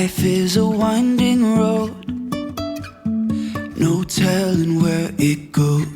Life is a winding road, no telling where it goes.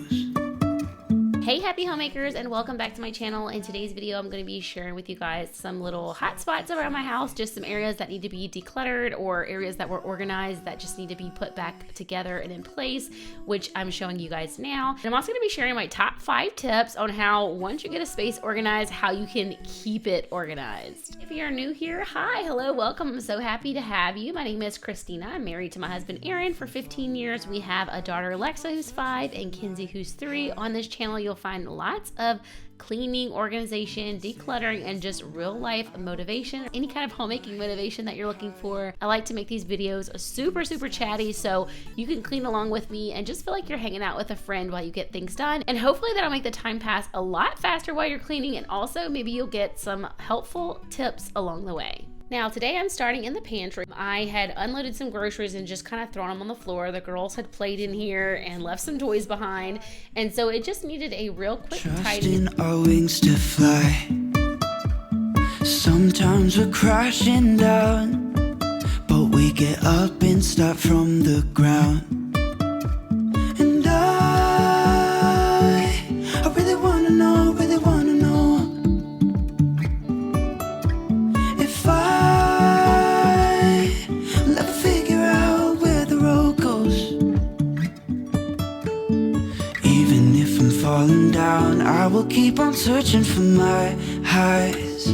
Hey happy homemakers, and welcome back to my channel. In today's video I'm going to be sharing with you guys some little hot spots around my house, just some areas that need to be decluttered or areas that were organized that just need to be put back together and in place, which I'm showing you guys now. And I'm also going to be sharing my top 5 tips on how, once you get a space organized, how you can keep it organized. If you're new here, hi, hello, welcome. I'm so happy to have you. My name is Christina. I'm married to my husband Aaron for 15 years. We have a daughter Alexa who's 5 and Kinsey who's 3. On this channel you'll find lots of cleaning, organization, decluttering, and just real life motivation, any kind of homemaking motivation that you're looking for. I like to make these videos super chatty so you can clean along with me and just feel like you're hanging out with a friend while you get things done. And hopefully that'll make the time pass a lot faster while you're cleaning, and also maybe you'll get some helpful tips along the way. Now today I'm starting in the pantry. I had unloaded some groceries and just kind of thrown them on the floor. The girls had played in here and left some toys behind, and so it just needed a real quick tidy. Trusting our wings to fly. Sometimes we're crashing down, but we get up and start from the ground. And I really wanna know if I'll ever figure out where the road goes. Even if I'm falling down, I will keep on searching for my highs.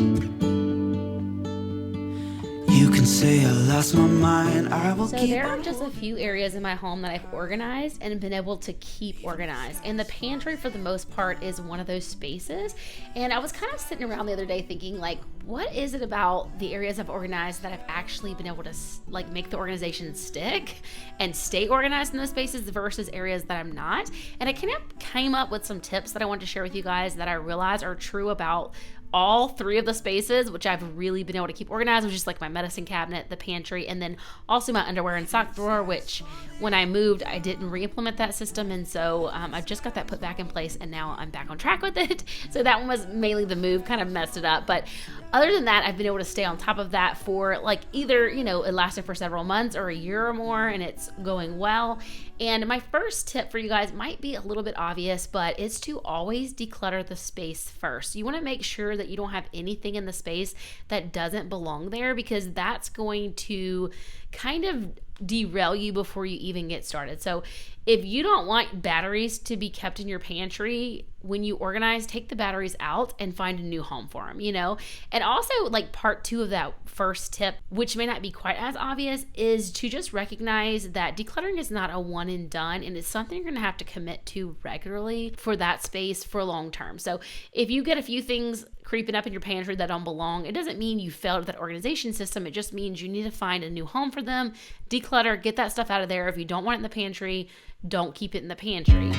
You can say I lost my mind, I will keep. So there are just a few areas in my home that I've organized and been able to keep organized, and the pantry for the most part is one of those spaces. And I was kind of sitting around the other day thinking, like, what is it about the areas I've organized that I've actually been able to like make the organization stick and stay organized in those spaces versus areas that I'm not? And I kind of came up with some tips that I want to share with you guys that I realize are true about all 3 of the spaces, which I've really been able to keep organized, which is like my medicine cabinet, the pantry, and then also my underwear and sock drawer, which when I moved, I didn't re-implement that system. And so I've just got that put back in place, and now I'm back on track with it. So that one was mainly the move, kind of messed it up. But other than that, I've been able to stay on top of that for like either, you know, it lasted for several months or a year or more, and it's going well. And my first tip for you guys might be a little bit obvious, but it's to always declutter the space first. You want to make sure that you don't have anything in the space that doesn't belong there, because that's going to kind of derail you before you even get started. So if you don't want batteries to be kept in your pantry, when you organize, take the batteries out and find a new home for them, you know? And also, like, part 2 of that first tip, which may not be quite as obvious, is to just recognize that decluttering is not a one and done, and it's something you're gonna have to commit to regularly for that space for long term. So if you get a few things creeping up in your pantry that don't belong, it doesn't mean you failed at that organization system. It just means you need to find a new home for them, declutter, get that stuff out of there. If you don't want it in the pantry, don't keep it in the pantry.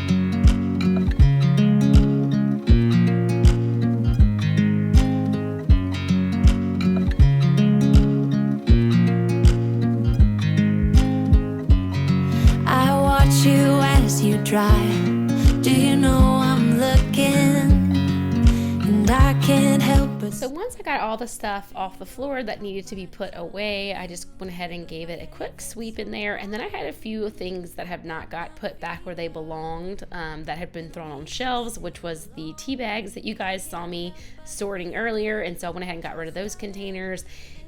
I watch you as you drive. Do you know I'm looking? And I can't help but. So once I got all the stuff off the floor that needed to be put away, I just went ahead and gave it a quick sweep in there. And then I had a few things that have not got put back where they belonged, that had been thrown on shelves, which was the tea bags that you guys saw me sorting earlier. And so I went ahead and got rid of those containers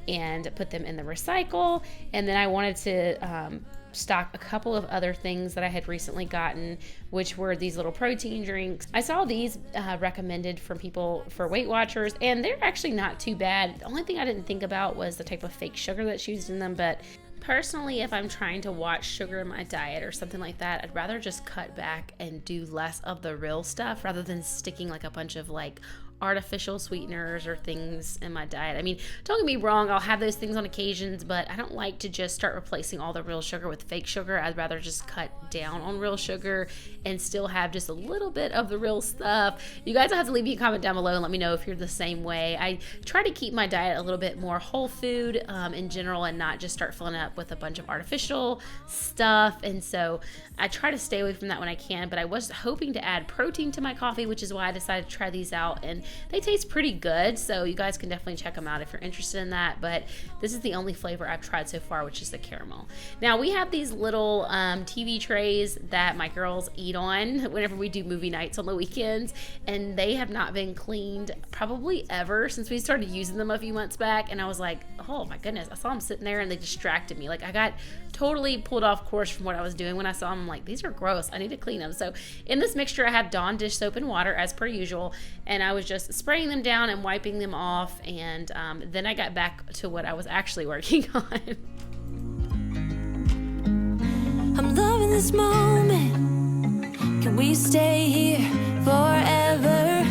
and put them in the recycle. And then I wanted to stock a couple of other things that I had recently gotten, which were these little protein drinks. I saw these recommended from people for Weight Watchers, and they're actually not too bad. The only thing I didn't think about was the type of fake sugar that's used in them, but personally, if I'm trying to watch sugar in my diet or something like that, I'd rather just cut back and do less of the real stuff rather than sticking like a bunch of like artificial sweeteners or things in my diet. I mean, don't get me wrong, I'll have those things on occasions, but I don't like to just start replacing all the real sugar with fake sugar. I'd rather just cut down on real sugar and still have just a little bit of the real stuff. You guys will have to leave me a comment down below and let me know if you're the same way. I try to keep my diet a little bit more whole food in general, and not just start filling up with a bunch of artificial stuff. And so I try to stay away from that when I can, but I was hoping to add protein to my coffee, which is why I decided to try these out. And They taste pretty good, so you guys can definitely check them out if you're interested in that. But this is the only flavor I've tried so far, which is the caramel. Now we have these little TV trays that my girls eat on whenever we do movie nights on the weekends, and they have not been cleaned probably ever since we started using them a few months back. And I was like, oh my goodness, I saw them sitting there and they distracted me. Like, I got totally pulled off course from what I was doing when I saw them. I'm like, these are gross, I need to clean them. So in this mixture I have Dawn dish soap and water as per usual, and I was just spraying them down and wiping them off, and then I got back to what I was actually working on. I'm loving this moment. Can we stay here forever?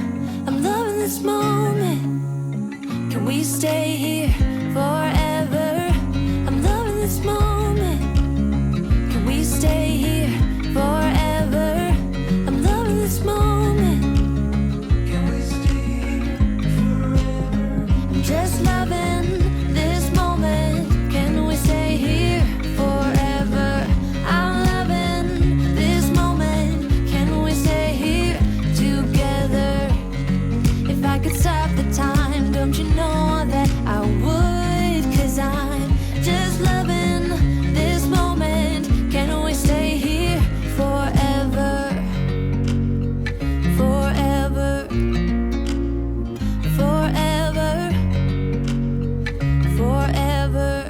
I'm loving this moment. Can we stay here forever? I'm loving this moment. Can we stay here forever? I'm loving this moment. Can we stay here forever? I'm just loving this moment. Can we stay here forever? I'm loving this moment. Can we stay here together? If I could stop the time, don't you know that I would? 'Cause I'm just loving this moment. Can we stay here forever? Forever. Forever. Forever.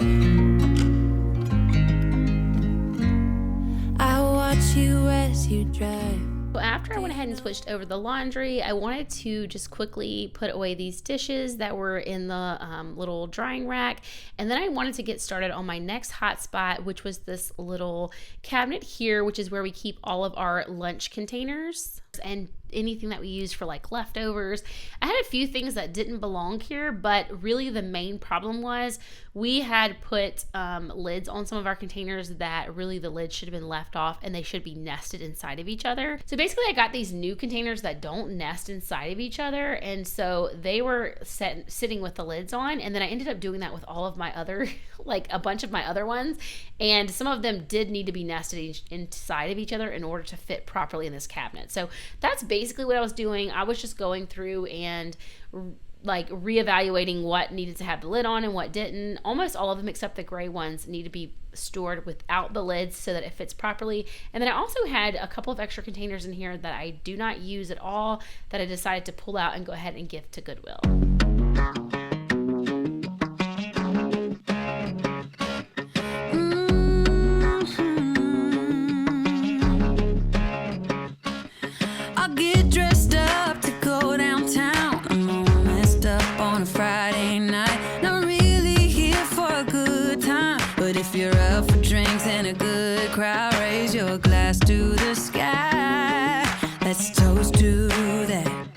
I watch you as you drive. So after I went ahead and switched over the laundry, I wanted to just quickly put away these dishes that were in the little drying rack. And then I wanted to get started on my next hot spot, which was this little cabinet here, which is where we keep all of our lunch containers and anything that we use for like leftovers. I had a few things that didn't belong here, but really the main problem was we had put lids on some of our containers that really the lids should have been left off, and they should be nested inside of each other. So basically I got these new containers that don't nest inside of each other, and so they were sitting with the lids on, and then I ended up doing that with all of my other like a bunch of my other ones, and some of them did need to be nested inside of each other in order to fit properly in this cabinet. So that's basically what I was doing. I was just going through and like reevaluating what needed to have the lid on and what didn't. Almost all of them except the gray ones need to be stored without the lids so that it fits properly. And then I also had a couple of extra containers in here that I do not use at all that I decided to pull out and go ahead and give to Goodwill. If you're up for drinks and a good crowd, raise your glass to the sky. Let's toast to that.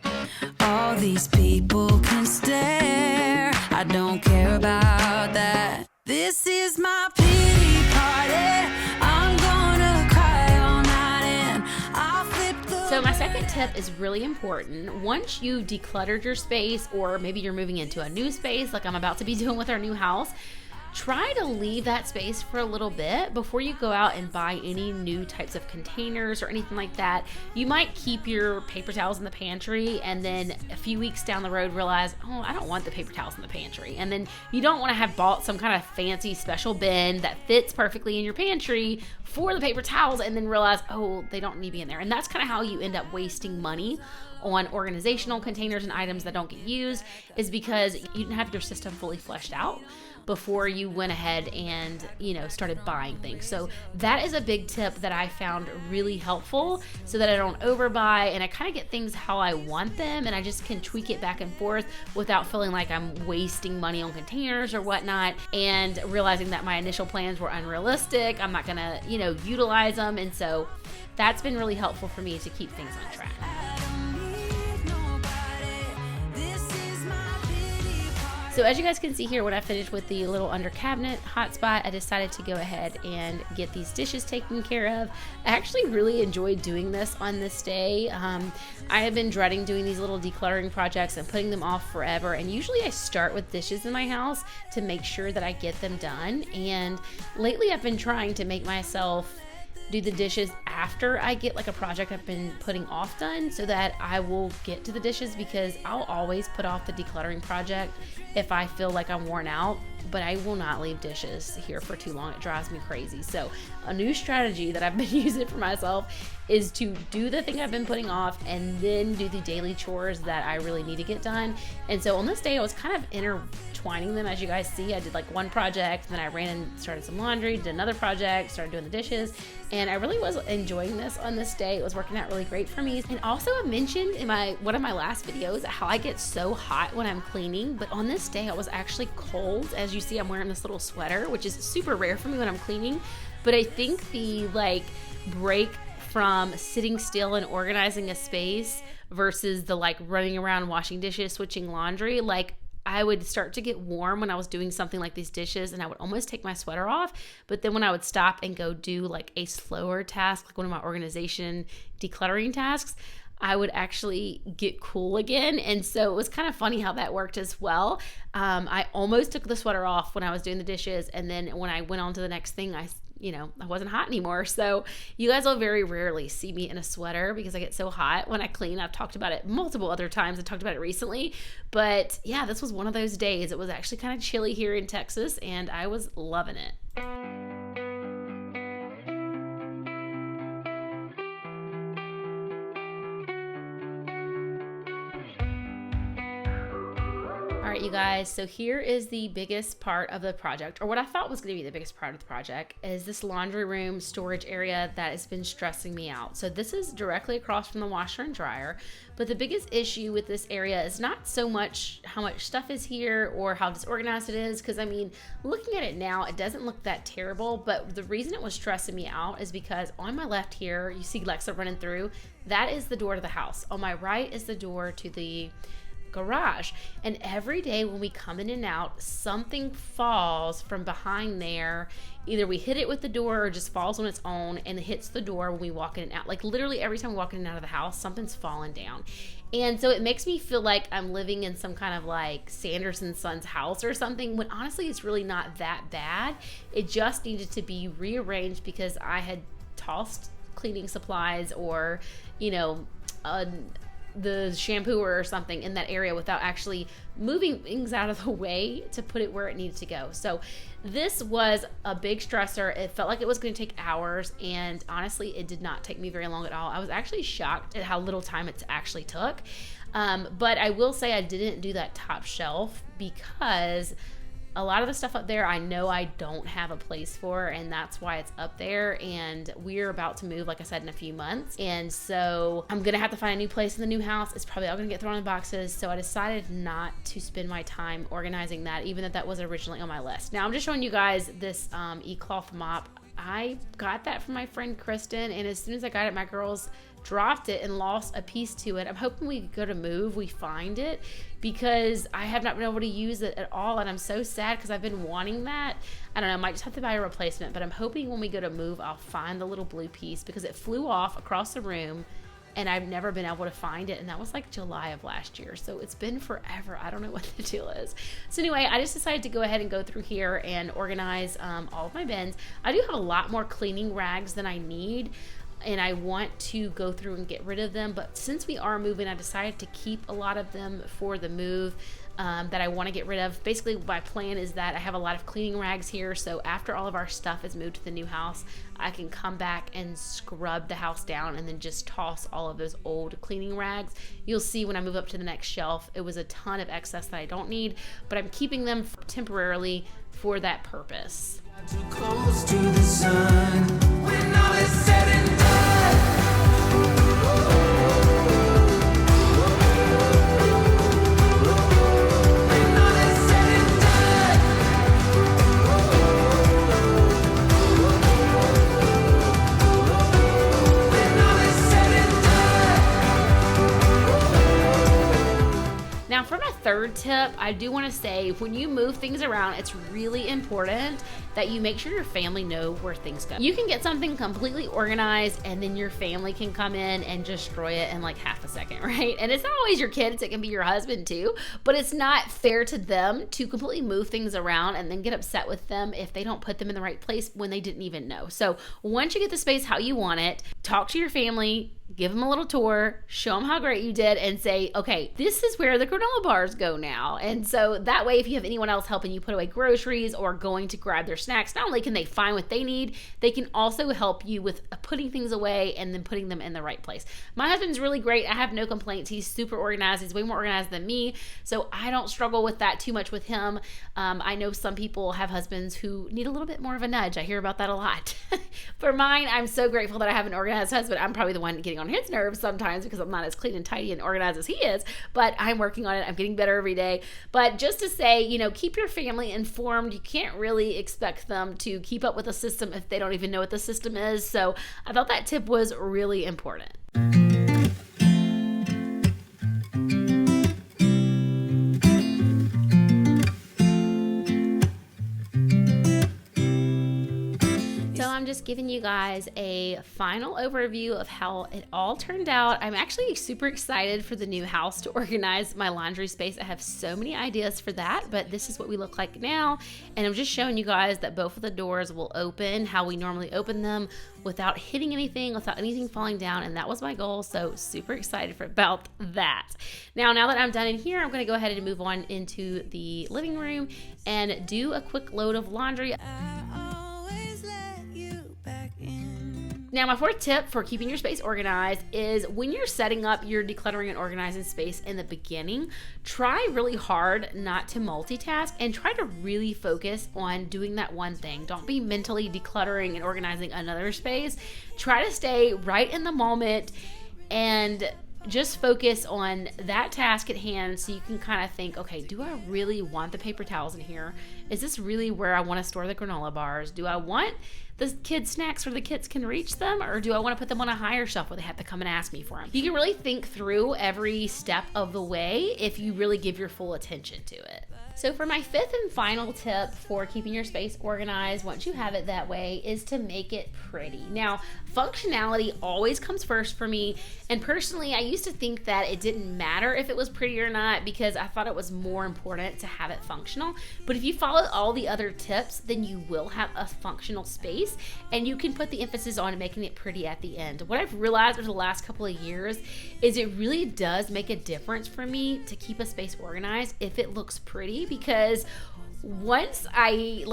All these people can stare. I don't care about that. This is my pity party. I'm gonna cry all night and I'll flip the So my second tip is really important. Once you decluttered your space, or maybe you're moving into a new space like I'm about to be doing with our new house, try to leave that space for a little bit before you go out and buy any new types of containers or anything like that. You might keep your paper towels in the pantry, and then a few weeks down the road realize, oh, I don't want the paper towels in the pantry. And then you don't want to have bought some kind of fancy special bin that fits perfectly in your pantry for the paper towels, and then realize, oh, they don't need to be in there. And that's kind of how you end up wasting money on organizational containers and items that don't get used, is because you didn't have your system fully fleshed out before you went ahead and, started buying things. So that is a big tip that I found really helpful, so that I don't overbuy and I kind of get things how I want them, and I just can tweak it back and forth without feeling like I'm wasting money on containers or whatnot, and realizing that my initial plans were unrealistic. I'm not gonna, utilize them. And so that's been really helpful for me to keep things on track. So as you guys can see here, when I finished with the little under cabinet hotspot, I decided to go ahead and get these dishes taken care of. I actually really enjoyed doing this on this day. I have been dreading doing these little decluttering projects and putting them off forever. And usually I start with dishes in my house to make sure that I get them done. And lately I've been trying to make myself do the dishes after I get like a project I've been putting off done, so that I will get to the dishes, because I'll always put off the decluttering project if I feel like I'm worn out, but I will not leave dishes here for too long. It drives me crazy. So a new strategy that I've been using for myself is to do the thing I've been putting off and then do the daily chores that I really need to get done. And so on this day, I was kind of intertwining them. As you guys see, I did like one project, then I ran and started some laundry, did another project, started doing the dishes, and I really was enjoying this on this day. It was working out really great for me. And also I mentioned in one of my last videos how I get so hot when I'm cleaning, but on this day I was actually cold. As you see, I'm wearing this little sweater, which is super rare for me when I'm cleaning, but I think the like break from sitting still and organizing a space versus the like running around washing dishes, switching laundry, like I would start to get warm when I was doing something like these dishes, and I would almost take my sweater off. But then when I would stop and go do like a slower task, like one of my organization decluttering tasks, I would actually get cool again. And so it was kind of funny how that worked as well. I almost took the sweater off when I was doing the dishes, and then when I went on to the next thing, I wasn't hot anymore. So you guys will very rarely see me in a sweater because I get so hot when I clean. I've talked about it multiple other times. I talked about it recently, but yeah, this was one of those days. It was actually kind of chilly here in Texas, and I was loving it. All right, you guys, so here is the biggest part of the project, or what I thought was going to be the biggest part of the project, is this laundry room storage area that has been stressing me out. So this is directly across from the washer and dryer, but the biggest issue with this area is not so much how much stuff is here or how disorganized it is, because I mean, looking at it now, it doesn't look that terrible, but the reason it was stressing me out is because on my left here, you see Lexa running through, that is the door to the house. On my right is the door to the garage, and every day when we come in and out, something falls from behind there. Either we hit it with the door or just falls on its own and hits the door when we walk in and out. Like literally every time we walk in and out of the house, something's falling down. And so it makes me feel like I'm living in some kind of like Sanderson Sons house or something, when honestly it's really not that bad. It just needed to be rearranged because I had tossed cleaning supplies or the shampoo or something in that area without actually moving things out of the way to put it where it needed to go. So this was a big stressor. It felt like it was going to take hours, and honestly, it did not take me very long at all. I was actually shocked at how little time it actually took. But I will say I didn't do that top shelf because a lot of the stuff up there I know I don't have a place for, and that's why it's up there. And we're about to move, like I said, in a few months, and so I'm gonna have to find a new place in the new house. It's probably all gonna get thrown in boxes, so I decided not to spend my time organizing that, even though that was originally on my list. Now I'm just showing you guys this e-cloth mop. I got that from my friend Kristen, and as soon as I got it, my girls dropped it and lost a piece to it. I'm hoping we go to move, we find it, because I have not been able to use it at all, and I'm so sad because I've been wanting that. I don't know, I might just have to buy a replacement, but I'm hoping when we go to move, I'll find the little blue piece, because it flew off across the room and I've never been able to find it, and that was like July of last year, so it's been forever. I don't know what the deal is. So anyway, I just decided to go ahead and go through here and organize all of my bins. I do have a lot more cleaning rags than I need, and I want to go through and get rid of them, but since we are moving, I decided to keep a lot of them for the move that I want to get rid of. Basically, my plan is that I have a lot of cleaning rags here, so after all of our stuff is moved to the new house, I can come back and scrub the house down and then just toss all of those old cleaning rags. You'll see when I move up to the next shelf, it was a ton of excess that I don't need, but I'm keeping them temporarily for that purpose. Too close to the sun when all is said and done. When all is said and done. When all is said and done. Now for my third tip, I do want to say when you move things around, it's really important that you make sure your family know where things go. You can get something completely organized and then your family can come in and destroy it in like half a second, right? And it's not always your kids, it can be your husband too, but it's not fair to them to completely move things around and then get upset with them if they don't put them in the right place when they didn't even know. So once you get the space how you want it, talk to your family, give them a little tour, show them how great you did, and say, okay, this is where the granola bars go now. And so that way, if you have anyone else helping you put away groceries or going to grab their snacks, not only can they find what they need, they can also help you with putting things away and then putting them in the right place. My husband's really great. I have no complaints. He's super organized. He's way more organized than me. So I don't struggle with that too much with him. I know some people have husbands who need a little bit more of a nudge. I hear about that a lot. For mine, I'm so grateful that I have an organized husband. I'm probably the one getting on his nerves sometimes because I'm not as clean and tidy and organized as he is, but I'm working on it. I'm getting better every day. But just to say, you know, keep your family informed. You can't really expect them to keep up with a system if they don't even know what the system is. So I thought that tip was really important. I'm just giving you guys a final overview of how it all turned out. I'm actually super excited for the new house to organize my laundry space. I have so many ideas for that, but this is what we look like now. And I'm just showing you guys that both of the doors will open how we normally open them without hitting anything, without anything falling down. And that was my goal. So super excited about that. Now that I'm done in here, I'm going to go ahead and move on into the living room and do a quick load of laundry. Now, my fourth tip for keeping your space organized is when you're setting up your decluttering and organizing space in the beginning, try really hard not to multitask and try to really focus on doing that one thing. Don't be mentally decluttering and organizing another space. Try to stay right in the moment and just focus on that task at hand so you can kind of think, okay, do I really want the paper towels in here? Is this really where I want to store the granola bars? Do I want the kids' snacks where the kids can reach them, or do I want to put them on a higher shelf where they have to come and ask me for them? You can really think through every step of the way if you really give your full attention to it. So for my fifth and final tip for keeping your space organized, once you have it that way, is to make it pretty. Now, functionality always comes first for me. And personally, I used to think that it didn't matter if it was pretty or not because I thought it was more important to have it functional. But if you follow all the other tips, then you will have a functional space and you can put the emphasis on making it pretty at the end. What I've realized over the last couple of years is it really does make a difference for me to keep a space organized if it looks pretty, because once I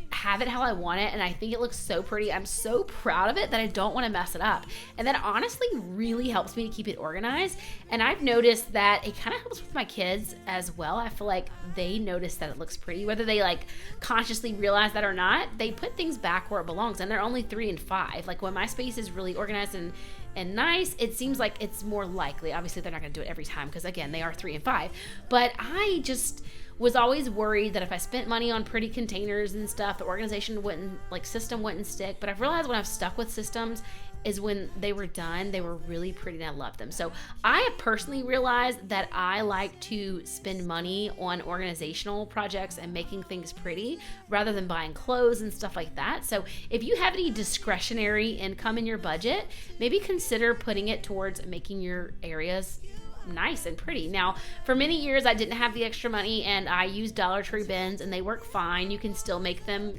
have it how I want it and I think it looks so pretty, I'm so proud of it that I don't want to mess it up. And that honestly really helps me to keep it organized. And I've noticed that it kind of helps with my kids as well. I feel like they notice that it looks pretty, whether they consciously realize that or not. They put things back where it belongs, and they're only 3 and 5. Like when my space is really organized and nice, it seems like it's more likely. Obviously they're not going to do it every time because again, they are 3 and 5. But I just was always worried that if I spent money on pretty containers and stuff, the organization system wouldn't stick. But I've realized when I've stuck with systems is when they were done, they were really pretty and I loved them. So I have personally realized that I like to spend money on organizational projects and making things pretty rather than buying clothes and stuff like that. So if you have any discretionary income in your budget, maybe consider putting it towards making your areas nice and pretty. Now, for many years I didn't have the extra money and I used Dollar Tree bins and they work fine. You can still make them,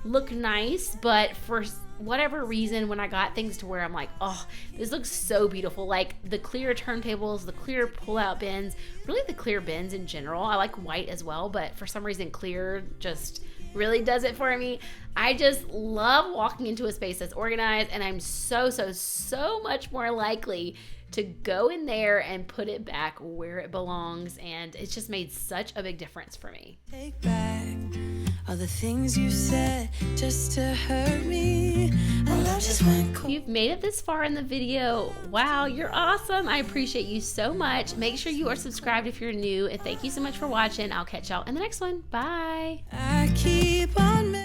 look nice, but for whatever reason, when I got things to where I'm like, oh, this looks so beautiful, like the clear turntables, the clear pull-out bins, really the clear bins in general. I like white as well, but for some reason clear just really does it for me. I just love walking into a space that's organized, and I'm so much more likely to go in there and put it back where it belongs, and it's just made such a big difference for me. Take back all the things you said just to hurt me. My love just went cold. You've made it this far in the video. Wow, you're awesome. I appreciate you so much. Make sure you are subscribed if you're new, and thank you so much for watching. I'll catch y'all in the next one. Bye. I keep on